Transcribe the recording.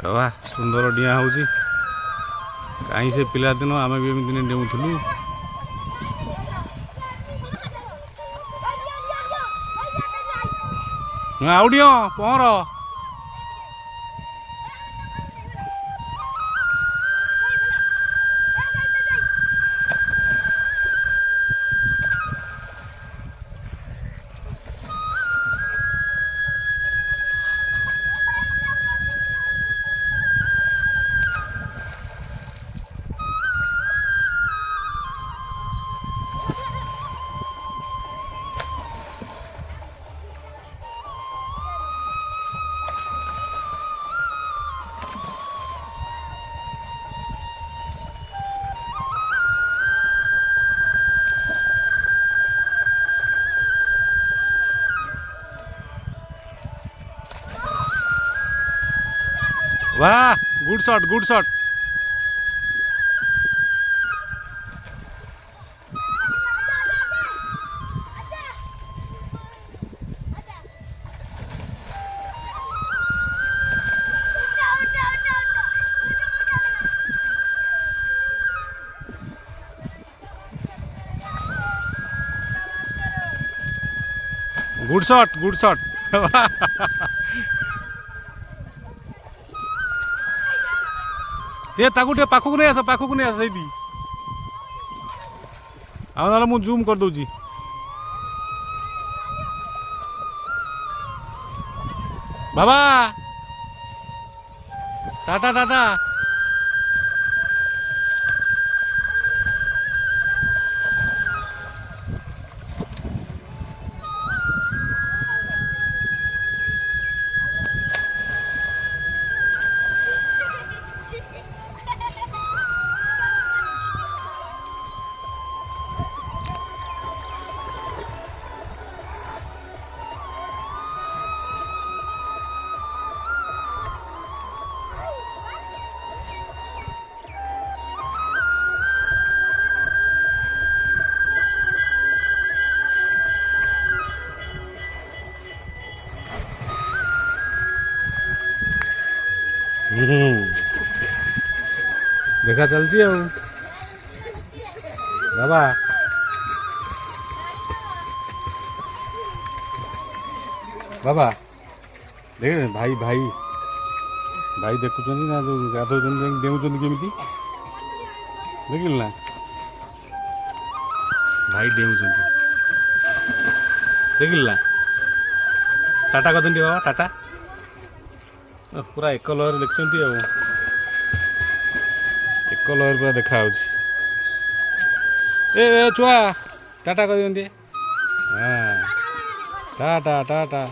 ବାବା ସୁନ୍ଦର ଡିଆଁ ହେଉଛି। କାହିଁ ସେ ପିଲାଦିନ ଆମେ ବି ଏମିତି ଡେଉଁଥିଲୁ। ଆଉ ଡିଅ ପହଁର। वाह good shot good shot. Good shot good shot. ये ताकू टे पाखु नहीं आस सही आ मु जूम कर दूची। बाबा टाटा टाटा। देखा चलती है बाबा। बाबा देख भाई भाई भाई देखुं ना गाधो डेऊँ केमी देख ना भाई डेऊँ देख ना टाटा कर बाबा टाटा पूरा एक लहर देखते एक लहर पूरा देखा ए छुआ टाटा कर हाँ टाटा टाटा।